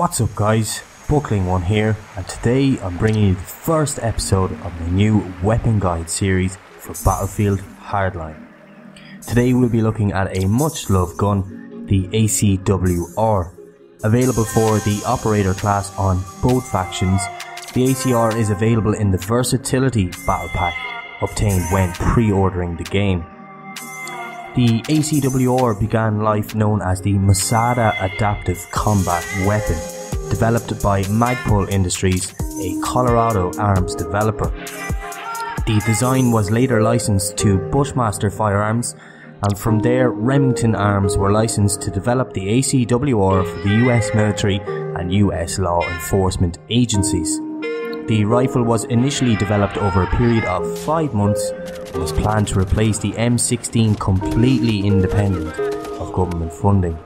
What's up guys, Buckling1 here, and today I'm bringing you the first episode of my new weapon guide series for Battlefield Hardline. Today we'll be looking at a much loved gun, the ACWR. Available for the operator class on both factions, the ACWR is available in the Versatility Battle Pack, obtained when pre-ordering the game. The ACWR began life known as the Masada Adaptive Combat Weapon, developed by Magpul Industries, a Colorado arms developer. The design was later licensed to Bushmaster Firearms, and from there Remington Arms were licensed to develop the ACWR for the US military and US law enforcement agencies. The rifle was initially developed over a period of 5 months and was planned to replace the M16 completely independent of government funding.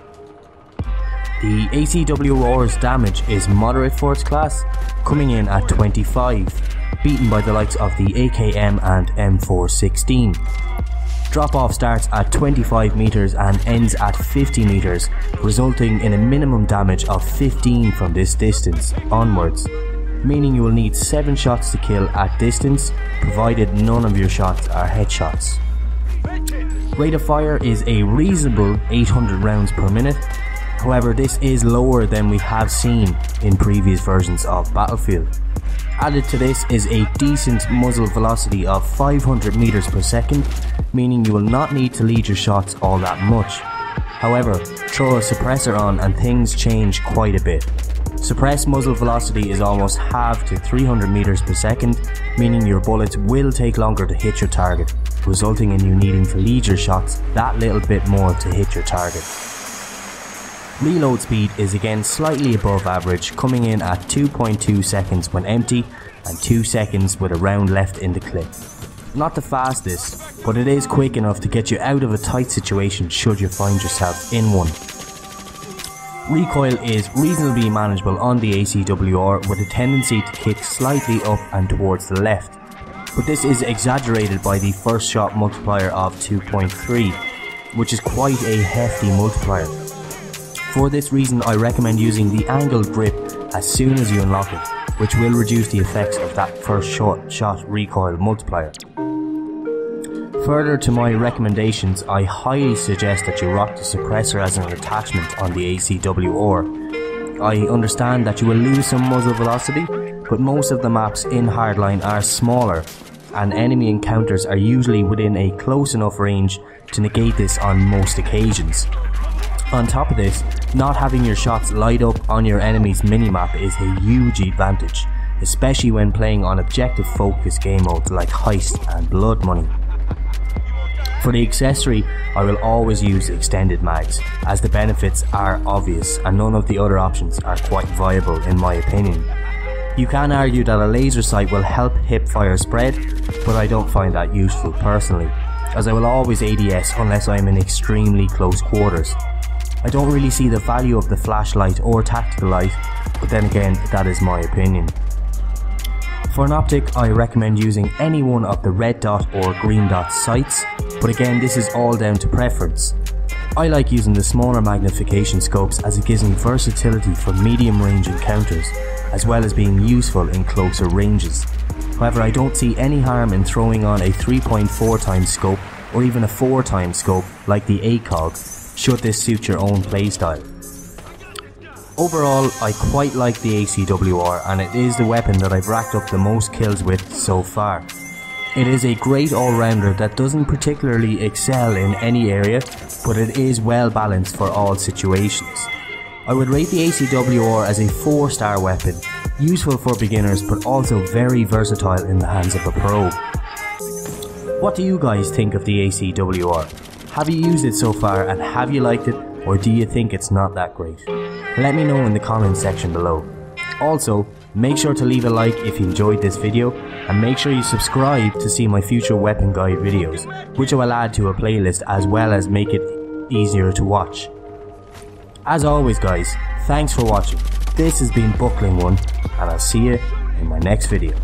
The ACWR's damage is moderate for its class, coming in at 25, beaten by the likes of the AKM and M416. Drop-off starts at 25 meters and ends at 50 meters, resulting in a minimum damage of 15 from this distance onwards, meaning you will need 7 shots to kill at distance, provided none of your shots are headshots. Rate of fire is a reasonable 800 rounds per minute, however this is lower than we have seen in previous versions of Battlefield. Added to this is a decent muzzle velocity of 500 meters per second, meaning you will not need to lead your shots all that much. However, throw a suppressor on and things change quite a bit. Suppressed muzzle velocity is almost halved to 300 meters per second, meaning your bullets will take longer to hit your target, resulting in you needing to lead your shots that little bit more to hit your target. Reload speed is again slightly above average, coming in at 2.2 seconds when empty and 2 seconds with a round left in the clip. Not the fastest, but it is quick enough to get you out of a tight situation should you find yourself in one. Recoil is reasonably manageable on the ACWR, with a tendency to kick slightly up and towards the left, but this is exaggerated by the first shot multiplier of 2.3, which is quite a hefty multiplier. For this reason I recommend using the angled grip as soon as you unlock it, which will reduce the effects of that first shot recoil multiplier. Further to my recommendations, I highly suggest that you rock the suppressor as an attachment on the ACWR. I understand that you will lose some muzzle velocity, but most of the maps in Hardline are smaller, and enemy encounters are usually within a close enough range to negate this on most occasions. On top of this, not having your shots light up on your enemy's minimap is a huge advantage, especially when playing on objective focused game modes like Heist and Blood Money. For the accessory, I will always use extended mags, as the benefits are obvious and none of the other options are quite viable in my opinion. You can argue that a laser sight will help hip fire spread, but I don't find that useful personally, as I will always ADS unless I am in extremely close quarters. I don't really see the value of the flashlight or tactical light, but then again that is my opinion. For an optic, I recommend using any one of the red dot or green dot sights, but again this is all down to preference. I like using the smaller magnification scopes as it gives me versatility for medium range encounters, as well as being useful in closer ranges. However, I don't see any harm in throwing on a 3.4 times scope or even a 4 times scope like the ACOG, should this suit your own playstyle. Overall, I quite like the ACWR, and it is the weapon that I've racked up the most kills with so far. It is a great all-rounder that doesn't particularly excel in any area, but it is well balanced for all situations. I would rate the ACWR as a 4-star weapon, useful for beginners but also very versatile in the hands of a pro. What do you guys think of the ACWR? Have you used it so far and have you liked it, or do you think it's not that great? Let me know in the comments section below. Also, make sure to leave a like if you enjoyed this video, and make sure you subscribe to see my future weapon guide videos, which I will add to a playlist as well as make it easier to watch. As always guys, thanks for watching. This has been Buckling1, and I'll see you in my next video.